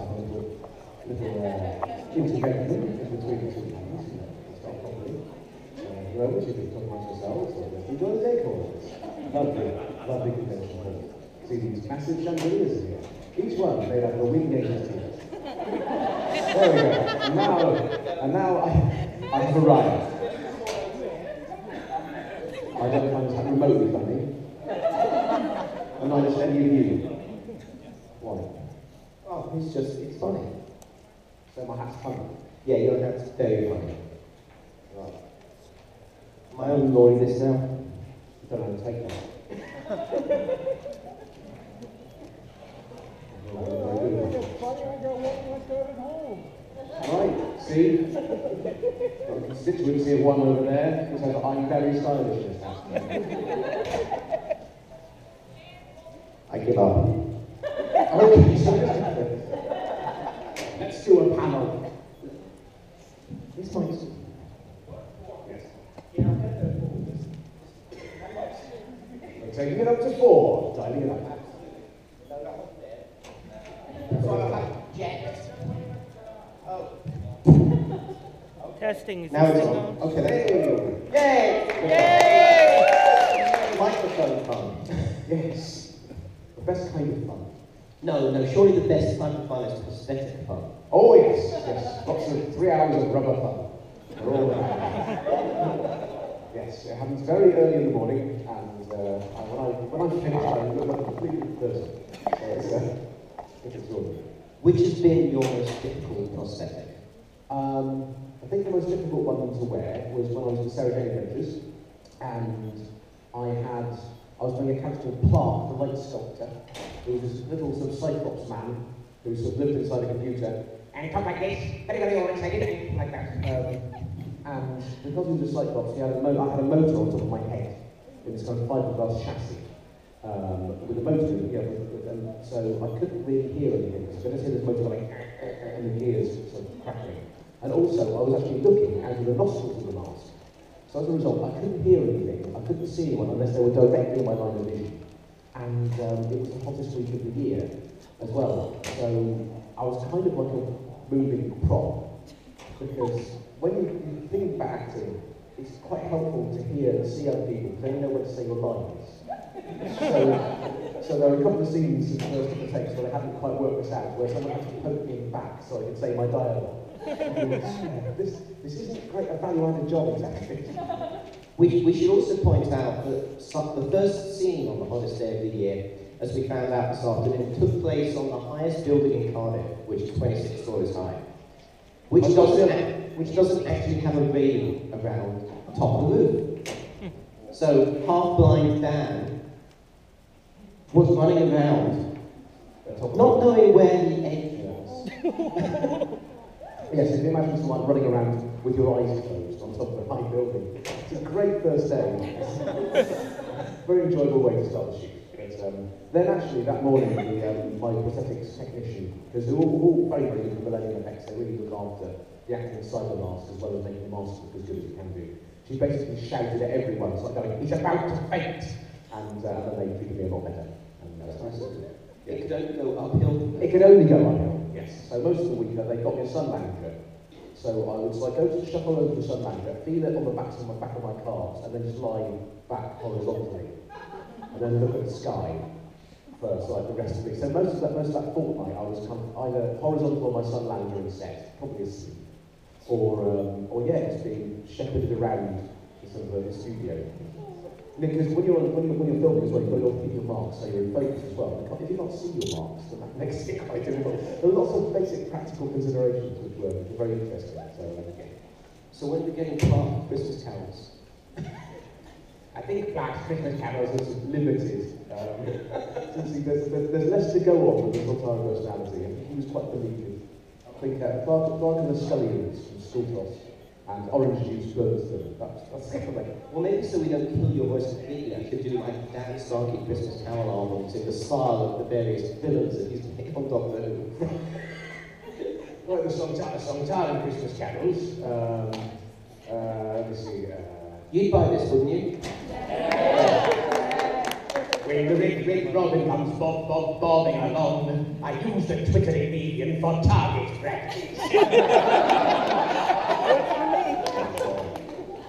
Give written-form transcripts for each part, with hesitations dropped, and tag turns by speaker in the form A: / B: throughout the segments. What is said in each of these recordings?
A: have a little intervention in between the two panels, start properly. Rose, you can talk amongst yourselves, or just enjoy the decor. Lovely convention hall. See these massive chandeliers in here. Each one made out of a winged angel's tears. There we go. And now I have arrived. I don't find that remotely funny. And neither should any of you. Why? Oh, it's funny. So my hat's funny. Yeah, your hat's very funny. Right. My own lorry this now. I don't know how to take that. Right, see? Got a constituency of one over there who says I'm very stylish in this house. I give up. Okay, so let's do a panel. This might. Yes. We're taking it up to 4, dialing it up.
B: Testing.
A: Now it's on. Okay, there you go. Yay! Yay! Microphone fun. Yes. The best kind of fun.
C: No, surely the best kind of fun is prosthetic fun.
A: Oh yes. Lots of 3 hours of rubber fun. We're all there. Yes, it happens very early in the morning, and when I'm finished, I look like a completely different person. So it's extraordinary.
C: Which has been your most difficult prosthetic?
A: I think the most difficult one to wear was when I was at Sarah Jane Adventures, and I was doing a character called Clark, the light sculptor. There was this little sort of Cyclops man who sort of lived inside a computer, and he talked like this, very all-excited, like that. And because he was a Cyclops, I had a motor on top of my head in this kind of fiberglass chassis with a motor, and so I couldn't really hear anything. So I just hear this motor going, and the gears sort of crackling. And also, I was actually looking out of the nostrils of the mask. So as a result, I couldn't hear anything. I couldn't see anyone unless they were directly in my line of vision. And it was the hottest week of the year as well. So I was kind of like a moving prop. Because when you think about acting, it's quite helpful to hear and see other people, because they know when to say your lines. So there are a couple of scenes in the first couple of takes where I hadn't quite worked this out, where someone had to poke me in the back so I could say my dialogue. This isn't quite a value-added job, exactly.
C: We should also point out that the first scene on the hottest day of the year, as we found out this afternoon, took place on the highest building in Cardiff, which is 26 stories high, which doesn't actually have a railing around top of the roof. So half-blind Dan was running around, not knowing where the edge was.
A: Yes, if you imagine someone running around with your eyes closed on top of a high building. It's a great first day. Very enjoyable way to start the shoot. But then actually that morning, my prosthetics technician, because they're all very, very good for Millennium Effects, they really look after the acting inside the mask as well as making the mask look as good as it can do. She basically shouted at everyone, it's like going, he's about to faint! And then they treated me a lot better. And that's nice.
C: It could only go uphill.
A: It could only go uphill. Yes. So most of the week they got me a sun lounger. So I would go to shuffle over the sun lounger, feel it on the back of my calves, and then just lie back horizontally, and then look at the sky for like the rest of the week. So most of that fortnight I was kind of either horizontal on my sun lounger and set, probably asleep, or just being shepherded around the sort of the studio. Because when you're filming as well, you've got to keep your marks so you're in focus as well. If you can't see your marks, then that makes it quite difficult. There are lots of basic practical considerations which were very interesting.
C: So when we're getting Clark Christmas carols?
A: I think Clark's Christmas carols are limited. There's less to go on with the full-time personality. I think he was quite believing. I think Clark and the Scullions from School Toss and Orange Juice burns them. That's definitely.
C: Well, maybe so we don't kill your voice completely, I could do like Dan Starkey Christmas Carol albums in the style of the various villains that used to make on Doctor Who.
A: Like the song title Christmas carols. Let me see.
C: You'd buy this, wouldn't you?
D: When the red robin comes bobbing along, I use the twittering medium for target practice.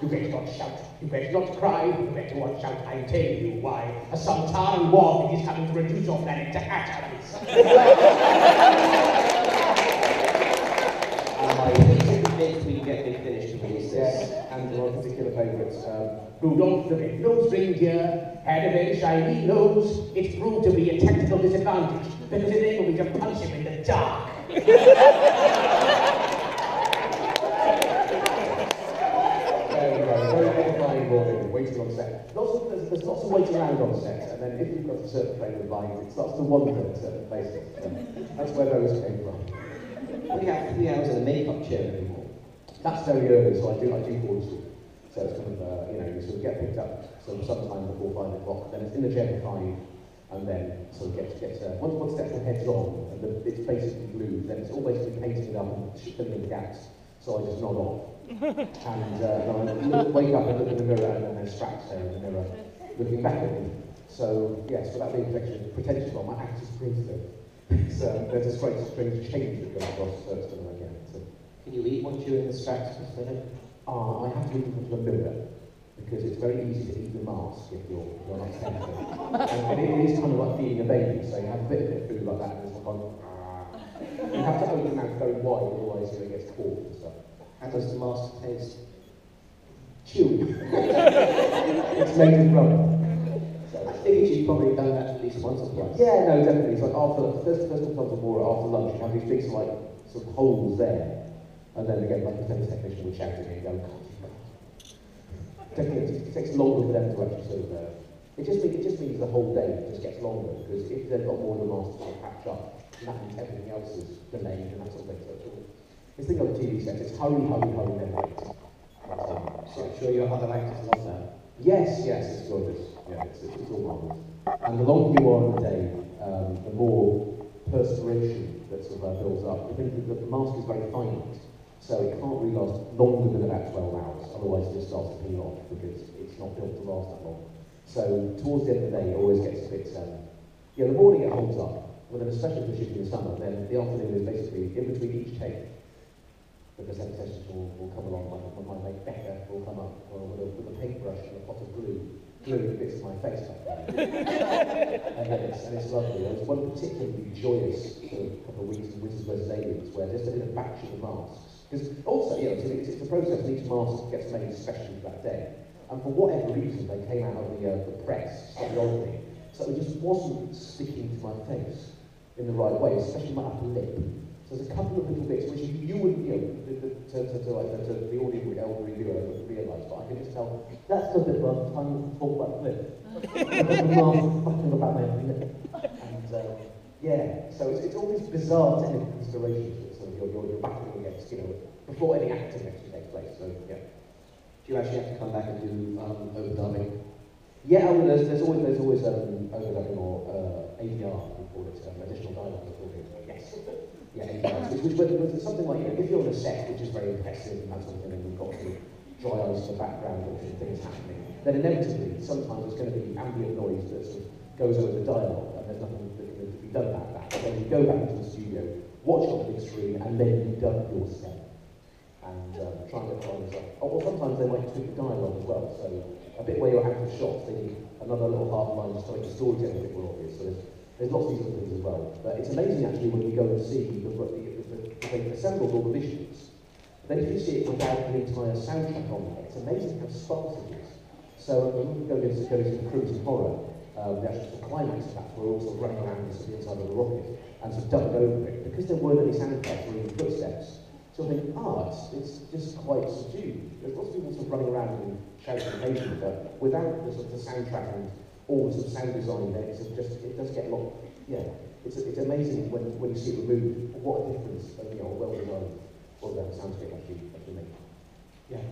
D: You better not shout, you better not cry, you better watch out, I'm telling you why. A Sultan war is coming to reduce your planet to atoms.
C: My favorite bit when you get big finish to release this.
A: And one particular favourites.
D: Rudolph the red-nosed reindeer had a very shiny nose. It proved to be a tactical disadvantage because it enabled me to punch him in the dark.
A: Very edifying morning, waiting on set. There's lots of waiting around on set, and then if you've got a certain frame of mind, it starts to wander at certain places. That's where those came from.
C: We have 3 hours in a makeup chair anymore.
A: That's very early, so I do fall asleep. So it's kind of, you sort of get picked up sometime before 5 o'clock, then it's in the chair for 5, and then sort of once the head's on, and it's basically glued, then it's all basically painting it up and filling in the gaps, so I just nod off. And then I wake up and look in the mirror, and then there's Straxs there in the mirror, looking back at me. So, yes, without being pretentious, well, my act is pretty good. So there's this great strange change that goes across first and again. So,
C: can you eat once you're in the Straxs?
A: I have to eat in front of a mirror because it's very easy to eat the mask if you're not careful. And it is kind of like feeding a baby, so you have a bit of food like that and it's like, you have to open your mouth very wide, otherwise it gets caught and stuff.
C: How does the mask taste?
A: Chewy. It's made of rubber.
C: I think you've probably done that at least once or twice.
A: Yeah, no, definitely. It's like after first couple of times more after lunch, you have these big sort of holes there, and then again, like the defence technician would shout at me and go, it takes longer for them to actually sort of. It just means the whole day just gets longer because if they've got more than a master to patch up, that means everything else is delayed and that sort of thing. So this thing on the TV set, it's hurry, then wait.
C: So I'm sure your other actors love that.
A: Yes, it's gorgeous. Yeah, it's all marvellous. And the longer you are in the day, the more perspiration that sort of builds up. I think that the mask is very finite, so it can't really last longer than about 12 hours, otherwise it just starts to peel off because it's not built to last that long. So towards the end of the day, it always gets a bit, the morning it holds up, but then especially if we're shooting in the summer, then the afternoon is basically in between each take. The presenter will come along, my mate Becca will come up with a paintbrush and a pot of glue, gluing bits of my face back there. and it's lovely. There was one particularly joyous couple of weeks in Wizards vs. Aliens where just did a batch of masks. Because also, it's the process, and each mask gets made especially for that day. And for whatever reason, they came out of the press slightly oddly, so it just wasn't sticking to my face in the right way, especially my upper lip. So there's a couple of little bits which you wouldn't, to the audio elder reviewer wouldn't realise, but I can just tell that's a bit of time to talk about the lip. Fucking about my lip. And so it's all these bizarre technical considerations that sort of you're battling against, before any acting actually takes place. So yeah.
C: Do you actually have to come back and do overdubbing?
A: Yeah, there's always overdubbing or ADR, we call it, additional dialogue recording. Yes. Yeah, ADR. Which something like, if you're on a set which is very impressive and that sort of thing, and you've got sort of dry ice in the background or things happening, then inevitably, sometimes there's going to be ambient noise that sort of goes over the dialogue, and there's nothing that can be done about that. But then you go back into the studio, watch on the big screen, and then you dub your set. And try and get lines up. Or sometimes they might tweak the dialogue as well, so a bit where you're out of shots, they need another little half line just to make the storytelling a bit more obvious. So there's lots of these little things as well. But it's amazing actually when you go and see they've assembled all the visuals. Then if you see it without an entire soundtrack on there, it's amazing how sparse it is. So when we go into the Cruising Horror, the actual climax of that, we're all sort of running around the inside of the rocket and sort of dubbed over it. Because there weren't any soundtracks or even footsteps, so I think, it's just quite subdued. There's lots of people sort of running around and shouting occasionally, but without the sort of the soundtrack and all the sort of sound design, then it does get a lot. Yeah, it's amazing when you see it removed. What a difference, well designed soundscape actually make.
C: Yeah.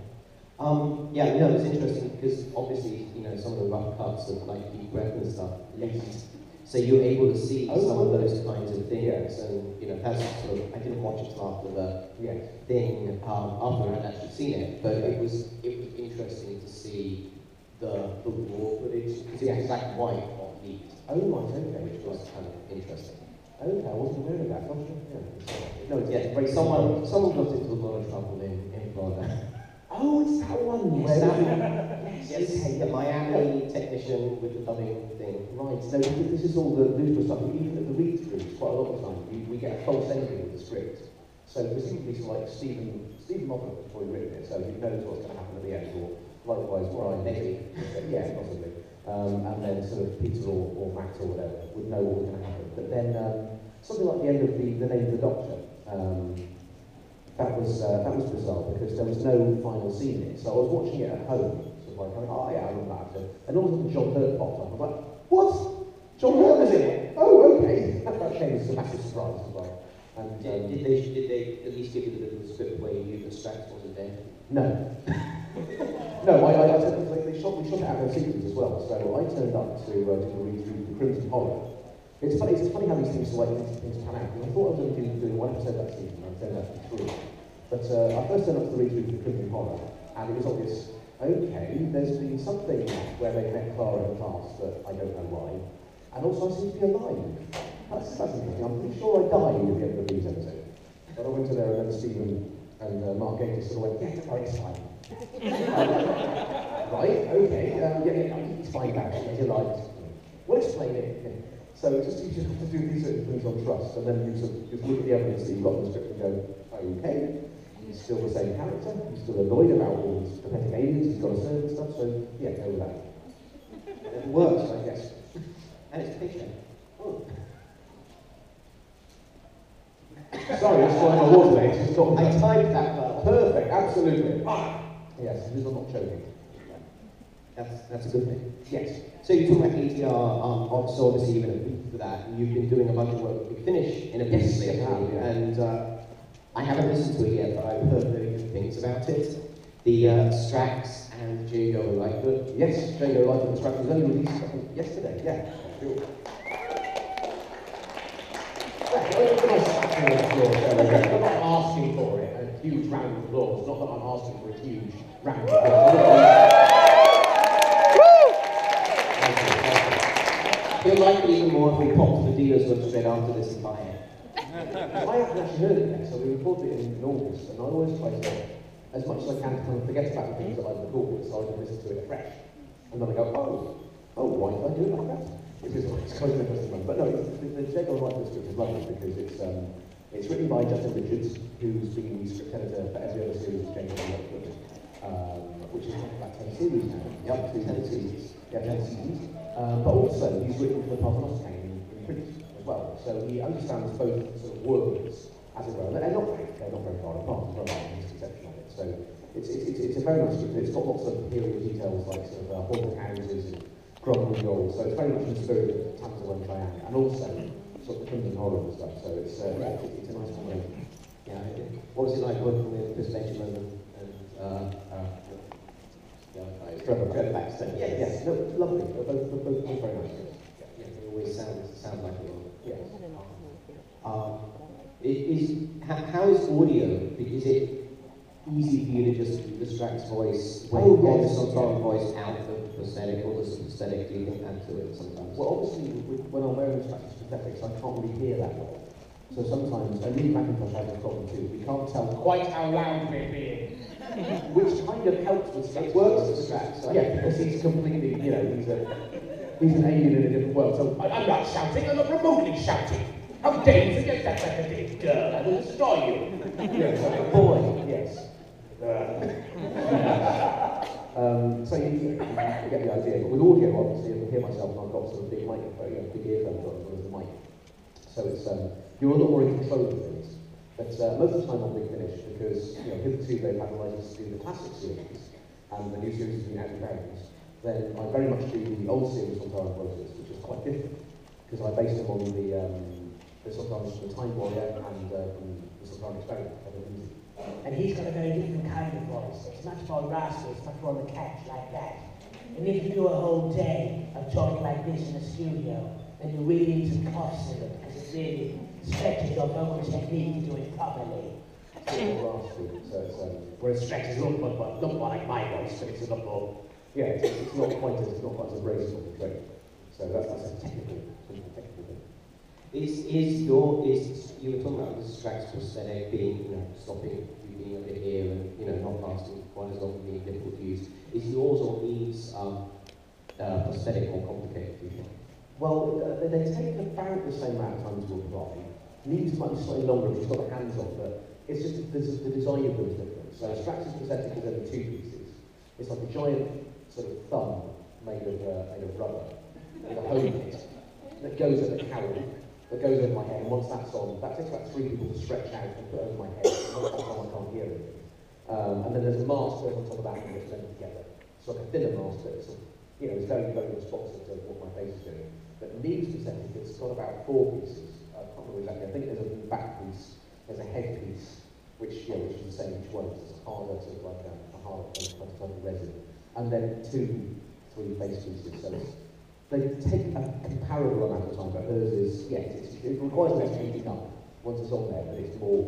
C: It's interesting because obviously, some of the rough cuts of like deep breath and stuff leaked. So you're able to see some of those kinds of things, and that's sort of, I didn't watch it till after the thing, after I'd actually seen it, but it was interesting to see the raw footage, because it was black and white leaked.
A: Oh, right, okay.
C: Which was kind of interesting.
A: Okay, I wasn't aware of that. Gosh, yeah. No, it's
C: Yeah,
A: very
C: someone got into a lot of trouble in Florida.
A: Oh, it's that one.
C: Yes, that one.
A: Yes, okay,
C: The Miami technician with the dubbing thing.
A: Right, so this is all the news stuff. Even at the read-throughs, quite a lot of time, we get a false ending with the script. So presumably, so like Stephen Moffat has probably written it, so he knows what's going to happen at the end, or likewise Brian.
C: Maybe.
A: Yeah, possibly. And then sort of Peter or Matt or whatever would know what was going to happen. But then something like the end of the Name of the Doctor, that was bizarre because there was no final scene in it. So I was watching it at home, sort of like, oh yeah, I remember that actor. And all of a sudden John Hurt popped up. I was like, what? John Hurt was in it? Oh, okay. That came as a massive surprise as well. And
C: Did they at least give you the bit of the script where you knew that Straxs wasn't dead?
A: no. No, we shot it out in sequence as well. So I turned up to read through the Crimson Horror. It's funny how these things pan out. I thought I was only doing one episode that season, and I turned out to be 3. But I first turned up to read through the Crimson Horror, and it was obvious, okay, there's been something where they met Clara in the past, but I don't know why. And also I seem to be alive. That's interesting. I'm pretty sure I died at the end of the Bees episode. But I went to there and then Stephen and Mark Gatiss sort of went, yeah, it's fine. Right, okay, yeah, it's fine back, as you like. We'll explain it. So you just have to do these certain things on trust, and then you sort of just look at the evidence that you've got in the script and go, okay, he's still the same character, he's still annoyed about all these pathetic aliens, he's got a serve and stuff, so yeah, go with that. And it works, I guess.
C: And it's fiction.
A: Oh. Sorry, that's why my water there.
C: I typed that well.
A: Perfect, absolutely. Yes, I'm not choking.
C: That's a good thing.
A: Yes.
C: So you talk about ATR, so obviously you've been a week for that, and you've been doing a bunch of work with Big Finish in a bit
A: Yes,
C: lately,
A: yeah.
C: and I haven't listened to it yet, but I've heard very good things about it. The Straxs and Jago Lightfoot.
A: Yes, Jago Lightfoot and Straxs was only released, I think, yesterday. Yeah, sure. I'm not asking for it, a huge round of applause. Not that I'm asking for a huge round of applause.
C: He'll like it even more if we pop to the dealer's website after this and buy it.
A: I haven't actually heard it yet, so we recorded it in August, and I always try to, as much as I can, kind of forget about the things that I've recorded, so I can listen to it fresh. And then I go, why did I do it like that? It's kind of an interesting one. But no, the Jago Lightfoot script is lovely because it's written by Justin Richards, who's been the script editor for every other series of Jago Lightfoot, which is about 10 series now. Yep, 10 series. Yeah, 10 seasons. But also, he's written for the Parthenos game in print as well. So he understands both sort of worlds, as it were. They're not very far apart as well, in his conception of it. So it's a very nice script. It's got lots of period details like sort of haunted houses and Grumble Gold. So it's very much in the spirit of Tamsin and Cheyenne, and also sort of Crimson Horror and stuff. So it's a nice combination.
C: Yeah, what was it like working with Chris Benjamin and Trevor Baxter?
A: Yes, no, lovely. They're both very nice.
C: Yeah, it always sounds like it.
A: Yes.
C: How is audio? Is it easy for you to just do the Straxs voice when
A: Oh,
C: you get the
A: yes.
C: soprano voice out the prosthetic or the prosthetic? Do you think add to it sometimes?
A: Well, obviously, when I'm wearing Straxs prosthetics, I can't really hear that well. So sometimes, and Lee McIntosh has a problem too, we can't tell quite how loud we're being. Which kind of helps with Straxs.
C: It works with Straxs, right?
A: Yeah, because he's completely, he's an alien in a different world. So
D: I'm not shouting, I'm not remotely shouting. How dare you suggest that like a big girl? I will destroy you.
A: yes, like a boy, yes. So you get the idea. But with audio, obviously, I can hear myself and I've got sort of big microphone, big earphones on as well as the mic. So it's you're a lot more in control of things. But most of the time on Big Finish, because hitherto they've had the license to do the classic series, and the new series has been out of bounds, then I very much do the old series on Time Process, which is quite different, because I base them on the sometimes the Time Warrior and the Soprano Experiment.
E: And he's got a very different kind of voice. It's much more raspy, it's much more on the catch, like that. And if you do a whole day of talking like this in a studio, then you really need some coughs in it, because it really stretches your vocal technique to do it properly.
A: It's more raspy, so it's, whereas Straxs look more like my voice, but it's a lot more, it's not quite as abrasive on the throat. So that's a technical thing.
C: Is you were talking about the Straxs prosthetic being, stopping you being a bit here and, not lasting quite as long and being difficult to use. Is yours or Eve's prosthetic more complicated, do you think?
A: Well, they take about the same amount of time to apply. Needs might be slightly longer if you've got the hands on, but it's just the design of them is different. So Straxs prosthetic is only 2 pieces. It's like a giant sort of thumb made of rubber with a hole in it that goes at the carry, that goes over my head. And once that's on, that takes about 3 people to stretch out and put over my head. And once that's on, I can't hear it. And then there's a mask that goes on top of that and it's blended together. So like a thinner mask that is, it's very, very responsive to what my face is doing. But Neve's prosthetic, it's got about 4 pieces. I can't remember exactly. I think there's a back piece, there's a head piece, which is the same each one. It's harder, sort of like a harder type of resin. And then 2-3 face pieces. So they take a comparable amount of time, but hers is, it requires less heating up once it's on there, but it's more,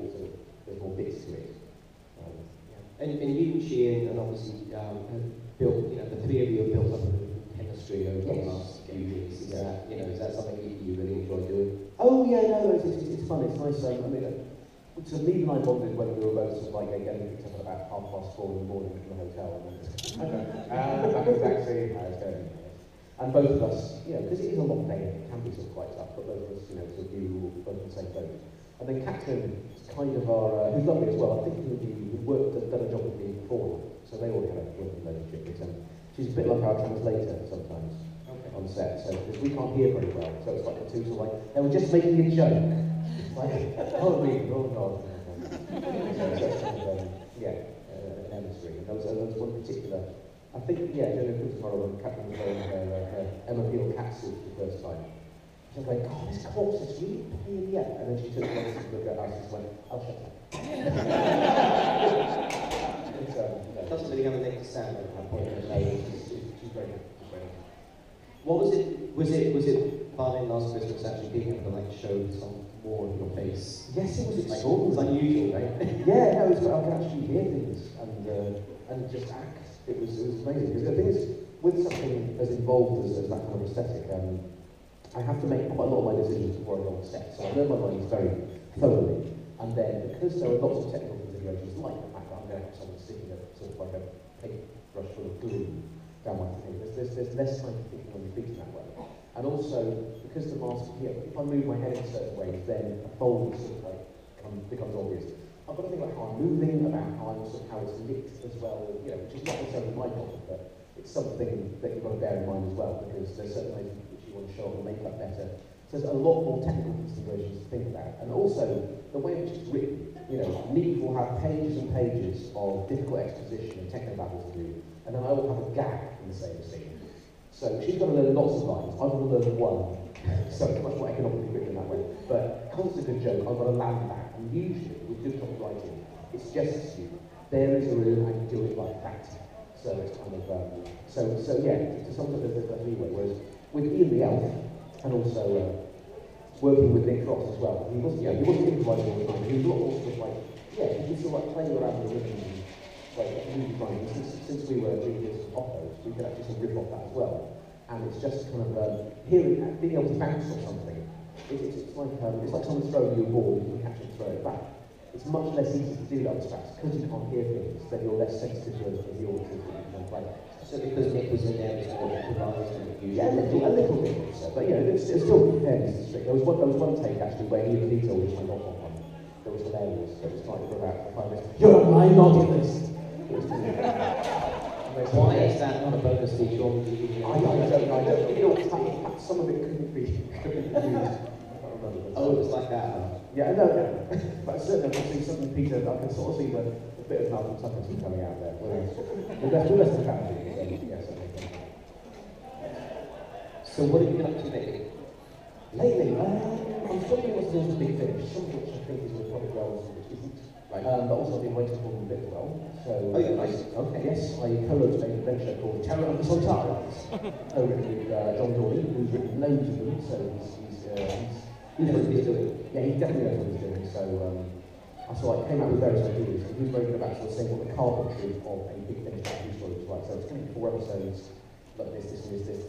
A: there's more bits to it.
C: And you and she, and obviously built, the 3 of you have built up a chemistry over the last few years. Is that something you really enjoy doing?
A: Oh yeah, no, it's fun. It's nice. So Neve and I bonded when we were both sort of like getting picked up at about 4:30 in the morning from the hotel, and then back in the taxi, and both of us, because it is a long day, it can be sort of quite tough, but both of us, sort of we were both in the same boat. And then Catherine is kind of our, who's lovely as well. I think we've done a job with me before, so they already had a working relationship with them. She's a bit like our translator sometimes on set, so because we can't hear very well, so it's like the two sort of like, they were just making a joke. It's like, oh God. An chemistry. And there was one particular, I think, during the tomorrow when Catherine was wearing her Emma Peel cat suit for the first time. She was like, God, this corpse is really pain, And then she took one to look at us and went, I'll shut up.
C: Doesn't really have a leg to stand at that point.
A: She's very good.
C: What was it Barney last Christmas actually being able to show some more of your face?
A: Yes, it was extraordinary.
C: It's unusual, right?
A: Yeah, no, I can actually hear things and just act. It was amazing. Because the thing is, with something as involved as that kind of aesthetic, I have to make quite a lot of my decisions before I go on set. So I know my lines very thoroughly. And then, because there are lots of technical considerations, like the fact that I'm going to have someone sticking sort of like a paintbrush full of glue down my thing, there's less time to think on your feet in that way. And also, because the mask, if I move my head in certain ways, then a fold sort of becomes obvious. I've got to think about how I'm moving, about how it's lit as well, which is not necessarily my problem, but it's something that you've got to bear in mind as well, because there's certain ways which you want to show the makeup better. So there's a lot more technical considerations to think about. And also, the way in which it's written, Neve will have pages and pages of difficult exposition and technobabble to do, and then I will have a gag in the same scene. So she's got to learn lots of lines, I've got to learn one, so it's much more economically written that way. But constant good joke, I've got to land that, and usually with good copywriting, it's just you. There is a room and do it like that. So it's kind of, to some extent there's a leeway, whereas with Ian the Elf, and also working with Nick Frost as well, he wasn't improvising all the time, he was a lot more sort of like, he was sort of like playing around with the rhythm and music writing. Since we were doing this off-those, we could actually sort of rip off that as well. And it's just kind of being able to bounce off something. It's like someone's throwing you a ball, you can catch it and throw it back. It's much less easy to do that with Straxs because you can't hear things, then you're less sensitive to the audience that you can play.
C: So because Nick was in there, it's more improvised than usual?
A: Yeah, a little bit. So, but it's still fairly strict. There was one take actually where he and Vito just went off on one. That was hilarious. It was like for about 5 minutes. You're on my naughty list.
C: Why is that not a bonus feature on the DVD?
A: I don't know. Some of it couldn't be used. I can't remember.
C: Oh, it was like that.
A: Yeah, no. But certainly I can see something, Peter, I can sort of see a bit of Malcolm Tuckerton coming out there. We're less than that.
C: So what have you been up to lately?
A: Lately, I'm studying what's known as Big Finish, something which I think is with public roles, which isn't. Right. But also I've been writing for them a bit as well. So,
C: nice.
A: Okay, yes, I co-wrote an adventure called Terror of the Solitarians, co-written with John Dawley, who's written loads of them, so he knows what he's doing. Yeah, he definitely knows what he's doing. So I came out with various ideas, and he was very good about saying what the carpentry of a Big Finish story was like. So it's going to be 4 episodes. look, this,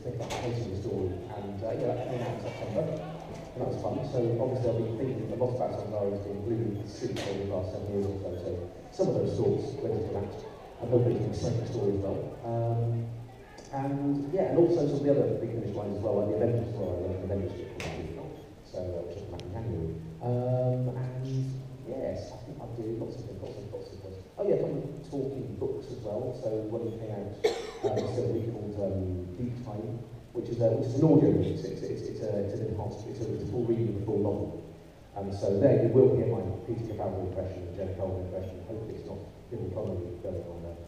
A: think about painting the story. And yeah, that came out in September, and that was fun. So obviously I've been thinking a lot about something I've been glued since over the last 7 years or so. So some of those thoughts went into that. I'm hoping it's an exciting story as well. And yeah, and also some of the other big finish lines as well, like the Avengers as well. I love the Avengers strip from that. So which is back in January. And yes, I think I'll do lots of things. Oh yeah, I'm talking books as well. So one came out this week called Deep Time, which is an audio piece. It's an enhanced, it's a full reading of the full novel. And so there you will hear my Peter Capaldi impression and Jenna Coleman impression. Hopefully it's not Billy Connolly going on there,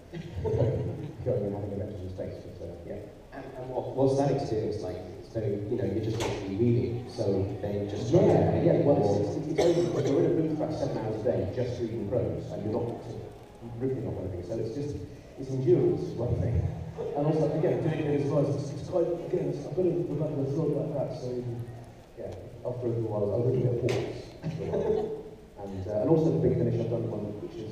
A: going and having adventures in space. But yeah.
C: And what was that experience like? So, you know, you're just actually reading, so they just...
A: Yeah, well, it's only, you're in a room for about 7 hours a day just reading prose, and you're not sort of ripping off anything, so it's just, it's endurance, one thing. And also, again, doing it as well, it's quite, again, I've got to remember a thought like that, so, yeah, after a while, I was looking at walks, and also the big finish I've done one, which is